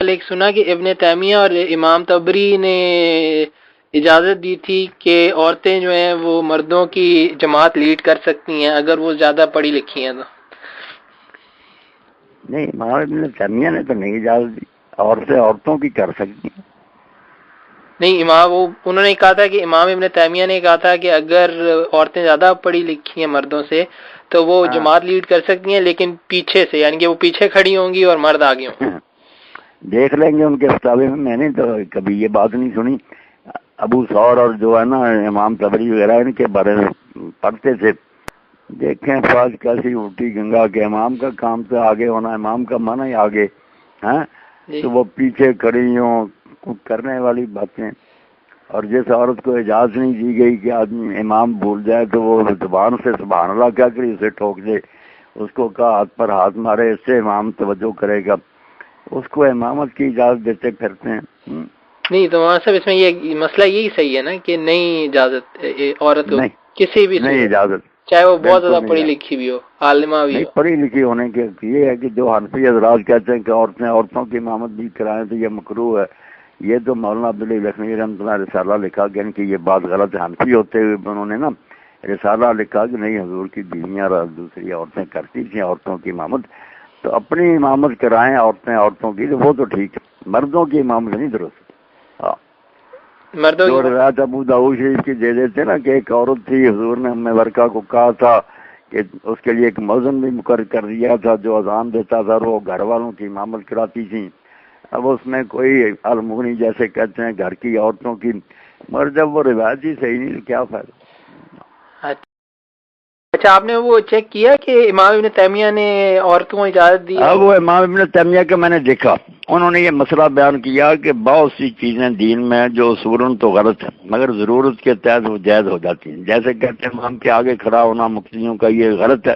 ایک سنا کہ ابن تیمیہ اور امام طبری نے اجازت دی تھی کہ عورتیں جو ہیں وہ مردوں کی جماعت لیڈ کر سکتی ہیں اگر وہ زیادہ پڑھی لکھی ہیں تو۔ نہیں، امام ابن تیمیہ نے تو نہیں اجازت دی، عورتیں عورتوں کی کر سکتی ہیں۔ نہیں، انہوں نے کہا تھا کہ امام ابن تیمیہ نے کہا تھا کہ اگر عورتیں زیادہ پڑھی لکھی ہیں مردوں سے تو وہ جماعت لیڈ کر سکتی ہیں، لیکن پیچھے سے، یعنی کہ وہ پیچھے کھڑی ہوں گی اور مرد آگے ہوں گے۔ دیکھ لیں گے ان کے فتاوے میں نے تو کبھی یہ بات نہیں سنی۔ ابو ثور اور جو ہے نا امام طبری وغیرہ ان کے بارے میں پڑھتے تھے، دیکھیں فاض کیسی الٹی گنگا کے امام کا کام تو آگے ہونا، امام کا مانا ہی آگے، ہاں تو وہ پیچھے کھڑی ہوں کرنے والی باتیں۔ اور جس عورت کو اجازت نہیں دی گئی کہ آدمی امام بھول جائے تو وہ زبان سے سبحان اللہ کیا کری اسے ٹھوک دے، اس کو کہا ہاتھ پر ہاتھ مارے، اس سے امام توجہ کرے گا، اس کو امامت کی اجازت دیتے پھرتے ہیں۔ نہیں تو وہاں صاحب اس میں یہ مسئلہ یہی صحیح ہے نا کہ نہیں اجازت عورت کو کسی بھی نہیں اجازت، چاہے وہ بہت زیادہ پڑھی لکھی بھی ہو، عالمہ بھی نہیں ہو۔ پڑھی لکھی ہونے کے یہ ہے کہ جو حنفی حضرات کہتے ہیں کہ عورتوں کی امامت بھی کرائیں تو یہ مکروہ ہے، یہ تو مولانا عبداللہ لکھنوی رحمۃ اللہ رسالہ لکھا کہ کہ یہ بات غلط ہے۔ حنفی ہوتے ہوئے انہوں نے نا رسالہ لکھا کہ نہیں، حضور کی بیویاں اور دوسری عورتیں کرتی تھیں عورتوں کی امامت، تو اپنی امامت کرائیں عورتیں عورتوں کی، تو وہ تو ٹھیک ہے، مردوں کی امامت نہیں درست۔ جو روایت ابو داؤد شریف کی دے دیتے نا کہ ایک عورت تھی، حضور نے ام ورقہ کو کہا تھا کہ اس کے لیے ایک مؤذن بھی مقرر کر دیا تھا جو اذان دیتا تھا، وہ گھر والوں کی امامت کراتی تھیں۔ اب اس میں کوئی المغنی جیسے کہتے ہیں گھر کی عورتوں کی، مگر جب وہ روایت ہی صحیح نہیں تو کیا فائدہ۔ اچھا، آپ نے وہ چیک کیا کہ امام ابن تیمیہ نے عورتوں کو اجازت دی؟ اب وہ امام ابن تیمیہ کا میں نے دیکھا، انہوں نے یہ مسئلہ بیان کیا کہ بہت سی چیزیں دین میں جو اصولاً تو غلط ہیں مگر ضرورت کے تحت وہ جائز ہو جاتی ہیں، جیسے کہتے ہیں امام کے آگے کھڑا ہونا مفتیوں کا یہ غلط ہے،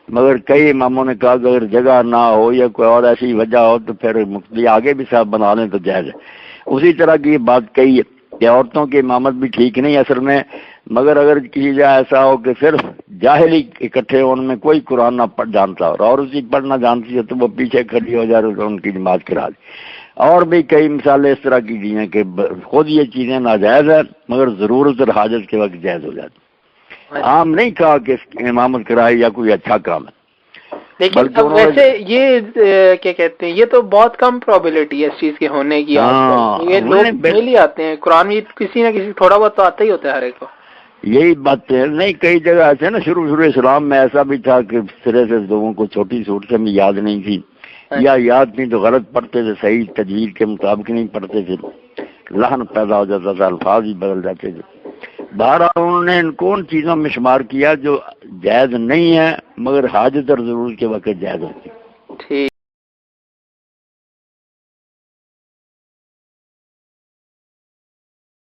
مگر کئی اماموں نے کہا کہ اگر جگہ نہ ہو یا کوئی اور ایسی وجہ ہو تو پھر مفتی آگے بھی صاحب بنا لیں تو جائز ہے۔ اسی طرح کی بات کہی ہے کہ عورتوں کی امامت بھی ٹھیک نہیں اصل میں، مگر اگر کسی جگہ ایسا ہو کہ صرف جاہلی اکٹھے ہو، ان میں کوئی قرآن نہ جانتا اور اسی پڑھنا جانتی ہے تو وہ پیچھے کھڑی ہو جائے تو ان کی جماعت کرا دی۔ اور بھی کئی مثالیں اس طرح کی دی ہیں کہ خود یہ چیزیں ناجائز ہیں مگر ضرورت اور حاجت کے وقت جائز ہو جاتی۔ عام نہیں کہا کہ امامت کرائے یا کوئی اچھا کام ہے، لیکن اب ویسے یہ کیا کہتے ہیں، یہ تو بہت کم پروبیبلٹی ہے اس چیز کے ہونے کی۔ یہ لوگ مل ہی آتے ہیں، قرآن بھی کسی نہ کسی تھوڑا بہت تو آتا ہی ہوتا ہے ہر ایک کو۔ یہی بات ہے، نہیں کئی جگہ ایسے نا شروع اسلام میں ایسا بھی تھا کہ سرے سے لوگوں کو چھوٹی صورت سے بھی یاد نہیں تھی، یا یاد نہیں تو غلط پڑھتے تھے، صحیح تجوید کے مطابق نہیں پڑھتے تھے، لحن پیدا ہو جاتا تھا، الفاظ ہی بدل جاتے تھے۔ بہرحال انہوں نے ان کو ان چیزوں میں شمار کیا جو جائز نہیں ہے مگر حاجت اور ضرورت کے وقت جائز ہوتی ہے۔